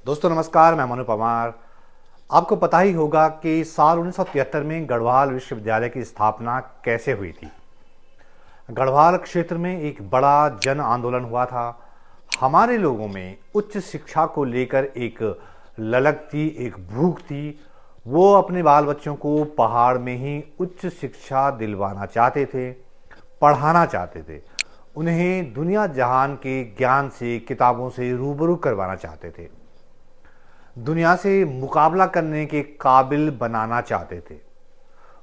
दोस्तों नमस्कार, मैं मनु पवार। आपको पता ही होगा कि साल 1973 में गढ़वाल विश्वविद्यालय की स्थापना कैसे हुई थी। गढ़वाल क्षेत्र में एक बड़ा जन आंदोलन हुआ था। हमारे लोगों में उच्च शिक्षा को लेकर एक ललक थी, एक भूख थी। वो अपने बाल बच्चों को पहाड़ में ही उच्च शिक्षा दिलवाना चाहते थे, पढ़ाना चाहते थे। उन्हें दुनिया जहान के ज्ञान से, किताबों से रूबरू करवाना चाहते थे। दुनिया से मुकाबला करने के काबिल बनाना चाहते थे।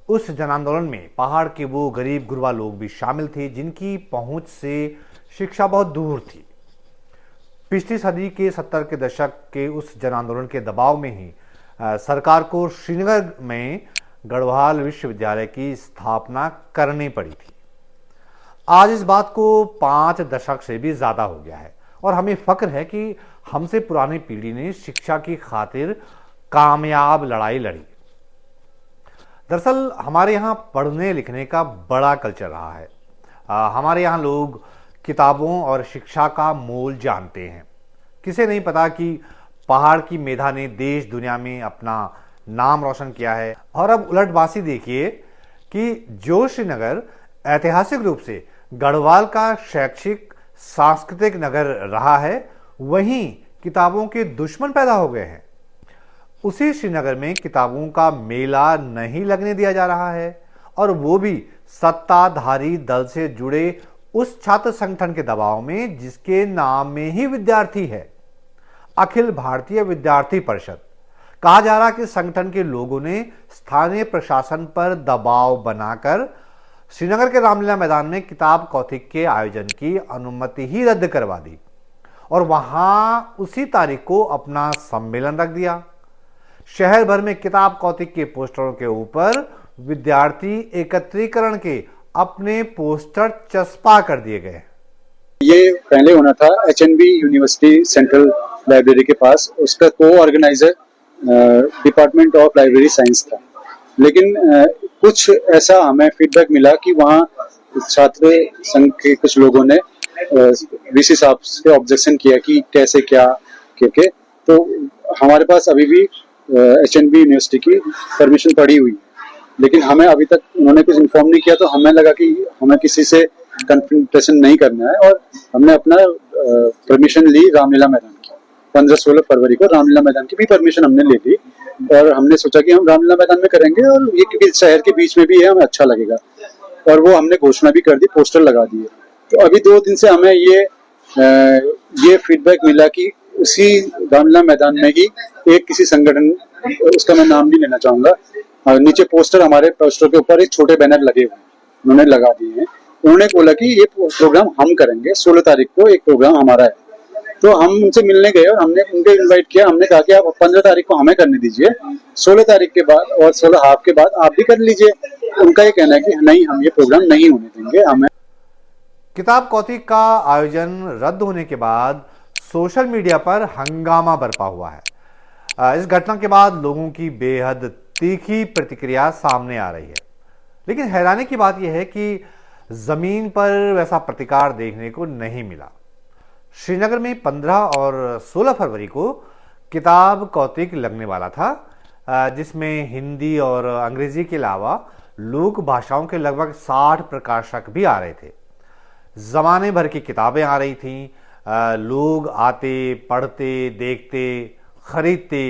उस जन आंदोलन में पहाड़ के वो गरीब गुरबा लोग भी शामिल थे जिनकी पहुंच से शिक्षा बहुत दूर थी। पिछली सदी के 70 के दशक के उस जन आंदोलन के दबाव में ही सरकार को श्रीनगर में गढ़वाल विश्वविद्यालय की स्थापना करनी पड़ी थी। आज इस बात को 5 दशक से भी ज्यादा हो गया है और हमें फक्र है कि हमसे पुरानी पीढ़ी ने शिक्षा की खातिर कामयाब लड़ाई लड़ी। दरअसल हमारे यहाँ पढ़ने लिखने का बड़ा कल्चर रहा है। हमारे यहाँ लोग किताबों और शिक्षा का मोल जानते हैं। किसे नहीं पता कि पहाड़ की मेधा ने देश दुनिया में अपना नाम रोशन किया है। और अब उलटवासी देखिए कि जो श्रीनगर ऐतिहासिक रूप से गढ़वाल का शैक्षिक सांस्कृतिक नगर रहा है, वहीं किताबों के दुश्मन पैदा हो गए हैं। उसी श्रीनगर में किताबों का मेला नहीं लगने दिया जा रहा है, और वो भी सत्ताधारी दल से जुड़े उस छात्र संगठन के दबाव में जिसके नाम में ही विद्यार्थी है, अखिल भारतीय विद्यार्थी परिषद। कहा जा रहा कि संगठन के लोगों ने स्थानीय प्रशासन पर दबाव बनाकर श्रीनगर के रामलीला मैदान में किताब कौतिक के आयोजन की अनुमति ही रद्द करवा दी और वहां उसी तारीख को अपना सम्मेलन रख दिया। शहर भर में किताब कौतिक के पोस्टरों के ऊपर विद्यार्थी एकत्रीकरण के अपने पोस्टर चस्पा कर दिए गए। ये पहले होना था HNB यूनिवर्सिटी सेंट्रल लाइब्रेरी के पास, उसका को organiser department of library science था। लेकिन कुछ ऐसा हमें फीडबैक मिला कि वहाँ छात्र संघ के कुछ लोगों ने VC साहब से ऑब्जेक्शन किया कि कैसे क्या क्योंकि तो हमारे पास अभी भी HNB यूनिवर्सिटी की परमिशन पड़ी हुई, लेकिन हमें अभी तक उन्होंने कुछ इन्फॉर्म नहीं किया। तो हमें लगा कि हमें किसी से कन्फ्रंटेशन नहीं करना है और हमने अपना परमिशन ली रामलीला मैदान की। 15-16 फरवरी को रामलीला मैदान की भी परमिशन हमने ले ली और हमने सोचा कि हम रामलीला मैदान में करेंगे और ये क्योंकि शहर के बीच में भी है, हमें अच्छा लगेगा। और वो हमने घोषणा भी कर दी, पोस्टर लगा दिए। तो अभी 2 दिन से हमें ये फीडबैक मिला कि उसी रामलीला मैदान में ही एक किसी संगठन, उसका मैं नाम नहीं लेना चाहूंगा, नीचे पोस्टर, हमारे पोस्टर के ऊपर एक छोटे बैनर लगे हुए उन्होंने लगा दिए हैं। उन्होंने बोला कि ये प्रोग्राम हम करेंगे, 16 तारीख को एक प्रोग्राम हमारा है। तो हम उनसे मिलने गए और हमने उनको इनवाइट किया। हमने कहा कि आप 15 तारीख को हमें करने दीजिए, 16 तारीख के बाद और 16 हाफ के बाद आप भी कर लीजिए। उनका ये कहना है कि नहीं, हम ये प्रोग्राम नहीं होने देंगे। हमें किताब कौतिक का आयोजन रद्द होने के बाद सोशल मीडिया पर हंगामा बरपा हुआ है। इस घटना के बाद लोगों की बेहद तीखी प्रतिक्रिया सामने आ रही है। लेकिन हैरानी की बात यह है कि जमीन पर वैसा प्रतिकार देखने को नहीं मिला। श्रीनगर में 15 और 16 फरवरी को किताब कौतिक लगने वाला था, जिसमें हिंदी और अंग्रेजी के अलावा लोक भाषाओं के लगभग 60 प्रकाशक भी आ रहे थे। जमाने भर की किताबें आ रही थीं। लोग आते, पढ़ते, देखते, खरीदते।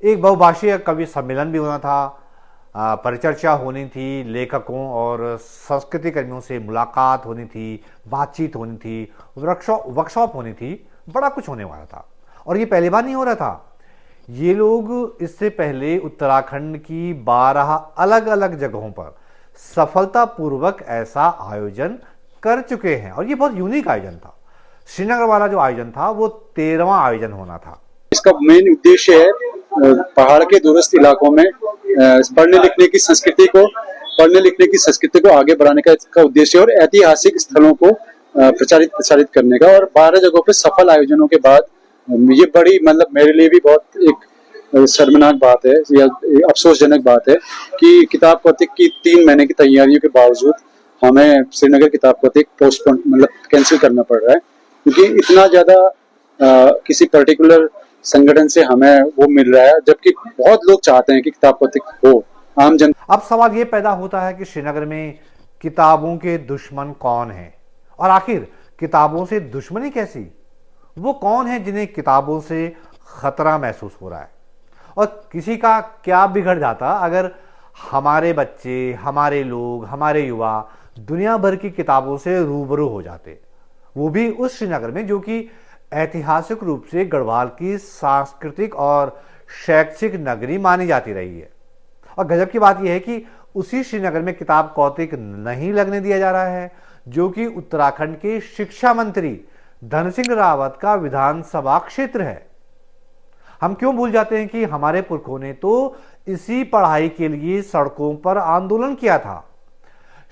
एक बहुभाषीय कवि सम्मेलन भी होना था, परिचर्चा होनी थी, लेखकों और संस्कृति कर्मियों से मुलाकात होनी थी, बातचीत होनी थी, वर्कशॉप होनी थी। बड़ा कुछ होने वाला था और ये पहली बार नहीं हो रहा था। ये लोग इससे पहले उत्तराखंड की 12 अलग अलग जगहों पर सफलतापूर्वक ऐसा आयोजन कर चुके हैं और ये बहुत यूनिक आयोजन था। श्रीनगर वाला जो आयोजन था वो 13वां आयोजन होना था। इसका मेन उद्देश्य है पहाड़ के दूरस्थ इलाकों में पढ़ने लिखने की संस्कृति को आगे बढ़ाने का उद्देश्य और ऐतिहासिक स्थलों को प्रचारित करने का। और 12 जगहों पे सफल आयोजनों के बाद ये बड़ी, मतलब मेरे लिए भी बहुत एक शर्मनाक बात है या अफसोसजनक बात है कि किताब कौतिक की 3 महीने की तैयारियों के बावजूद हमें श्रीनगर किताब कौतिक पोस्टपोन, मतलब कैंसिल करना पड़ रहा है, क्योंकि इतना ज्यादा किसी पर्टिकुलर संगठन से हमें वो मिल रहा है, जबकि बहुत लोग चाहते हैं कि किताब कौतिक हो आम जन। अब सवाल ये पैदा होता है कि श्रीनगर में किताबों के दुश्मन कौन हैं और आखिर किताबों से दुश्मनी कैसी? वो कौन है जिन्हें किताबों से खतरा महसूस हो रहा है? और किसी का क्या बिगड़ जाता अगर हमारे बच्चे, हमारे लोग, हमारे युवा दुनिया भर की किताबों से रूबरू हो जाते, वो भी उस श्रीनगर में जो कि ऐतिहासिक रूप से गढ़वाल की सांस्कृतिक और शैक्षिक नगरी मानी जाती रही है। और गजब की बात यह है कि उसी श्रीनगर में किताब कौतिक नहीं लगने दिया जा रहा है जो कि उत्तराखंड के शिक्षा मंत्री धन सिंह रावत का विधानसभा क्षेत्र है। हम क्यों भूल जाते हैं कि हमारे पुरखों ने तो इसी पढ़ाई के लिए सड़कों पर आंदोलन किया था,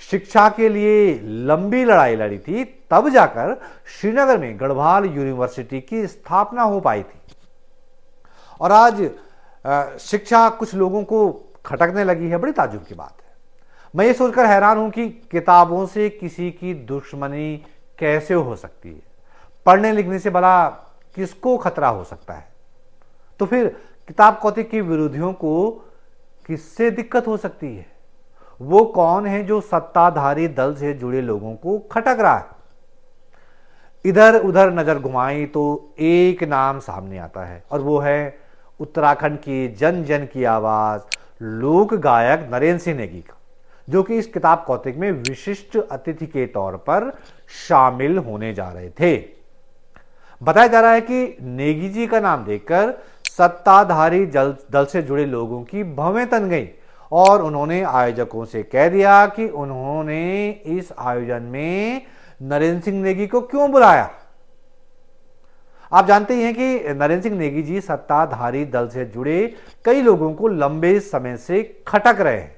शिक्षा के लिए लंबी लड़ाई लड़ी थी, तब जाकर श्रीनगर में गढ़वाल यूनिवर्सिटी की स्थापना हो पाई थी। और आज शिक्षा कुछ लोगों को खटकने लगी है। बड़ी ताज्जुब की बात है। मैं ये सोचकर हैरान हूं कि किताबों से किसी की दुश्मनी कैसे हो सकती है। पढ़ने लिखने से भला किसको खतरा हो सकता है? तो फिर किताब कौतिक के विरोधियों को किससे दिक्कत हो सकती है? वो कौन है जो सत्ताधारी दल से जुड़े लोगों को खटक रहा है? इधर उधर नजर घुमाई तो एक नाम सामने आता है और वो है उत्तराखंड की जन जन की आवाज लोक गायक नरेंद्र सिंह नेगी का, जो कि इस किताब कौतिक में विशिष्ट अतिथि के तौर पर शामिल होने जा रहे थे। बताया जा रहा है कि नेगी जी का नाम देखकर सत्ताधारी दल से जुड़े लोगों की भवें तन गई और उन्होंने आयोजकों से कह दिया कि उन्होंने इस आयोजन में नरेंद्र सिंह नेगी को क्यों बुलाया। आप जानते ही हैं कि नरेंद्र सिंह नेगी जी सत्ताधारी दल से जुड़े कई लोगों को लंबे समय से खटक रहे हैं।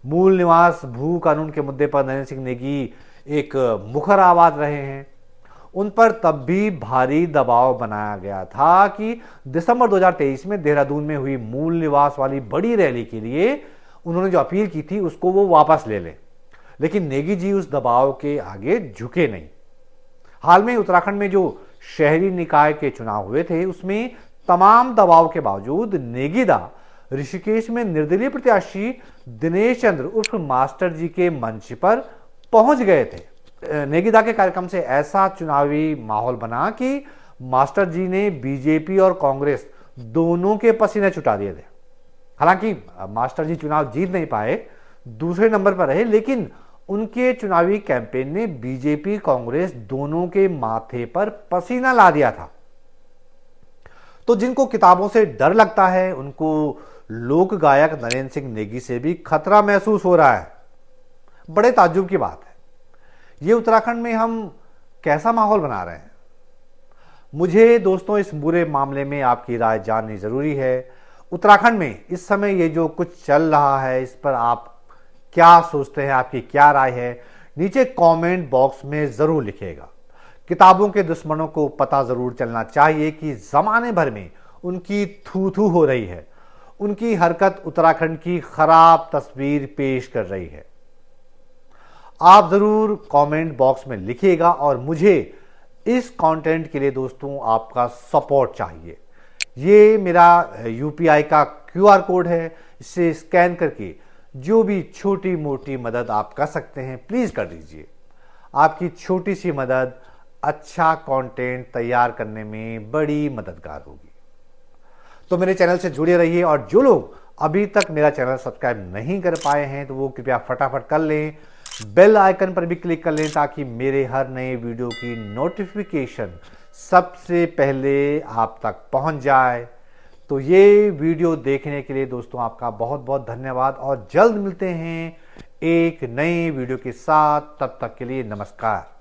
मूल निवास भू कानून के मुद्दे पर नरेंद्र सिंह नेगी एक मुखर आवाज रहे हैं। उन पर तब भी भारी दबाव बनाया गया था कि दिसंबर 2023 में देहरादून में हुई मूल निवास वाली बड़ी रैली के लिए उन्होंने जो अपील की थी उसको वो वापस ले लें, लेकिन नेगी जी उस दबाव के आगे झुके नहीं। हाल में उत्तराखंड में जो शहरी निकाय के चुनाव हुए थे उसमें तमाम दबाव के बावजूद नेगीदा ऋषिकेश में निर्दलीय प्रत्याशी दिनेश चंद्र उर्फ मास्टर जी के मंच पर पहुंच गए थे। नेगीदा के कार्यक्रम से ऐसा चुनावी माहौल बना कि मास्टर जी ने बीजेपी और कांग्रेस दोनों के पसीने छुटा दिए थे। हालांकि मास्टर जी चुनाव जीत नहीं पाए, दूसरे नंबर पर रहे, लेकिन उनके चुनावी कैंपेन ने बीजेपी कांग्रेस दोनों के माथे पर पसीना ला दिया था। तो जिनको किताबों से डर लगता है उनको लोक गायक नरेंद्र सिंह नेगी से भी खतरा महसूस हो रहा है। बड़े ताज्जुब की बात है। ये उत्तराखंड में हम कैसा माहौल बना रहे हैं? मुझे दोस्तों इस पूरे मामले में आपकी राय जाननी जरूरी है। उत्तराखंड में इस समय ये जो कुछ चल रहा है इस पर आप क्या सोचते हैं, आपकी क्या राय है? नीचे कमेंट बॉक्स में जरूर लिखिएगा। किताबों के दुश्मनों को पता जरूर चलना चाहिए कि जमाने भर में उनकी थू थू हो रही है। उनकी हरकत उत्तराखंड की खराब तस्वीर पेश कर रही है। आप जरूर कमेंट बॉक्स में लिखिएगा और मुझे इस कंटेंट के लिए दोस्तों आपका सपोर्ट चाहिए। ये मेरा यूपीआई का क्यूआर कोड है, इसे स्कैन करके जो भी छोटी मोटी मदद आप कर सकते हैं प्लीज कर दीजिए। आपकी छोटी सी मदद अच्छा कंटेंट तैयार करने में बड़ी मददगार होगी। तो मेरे चैनल से जुड़े रहिए और जो लोग अभी तक मेरा चैनल सब्सक्राइब नहीं कर पाए हैं तो वो कृपया फटाफट कर लें। बेल आइकन पर भी क्लिक कर लें ताकि मेरे हर नए वीडियो की नोटिफिकेशन सबसे पहले आप तक पहुंच जाए। तो ये वीडियो देखने के लिए दोस्तों आपका बहुत बहुत धन्यवाद और जल्द मिलते हैं एक नए वीडियो के साथ। तब तक के लिए नमस्कार।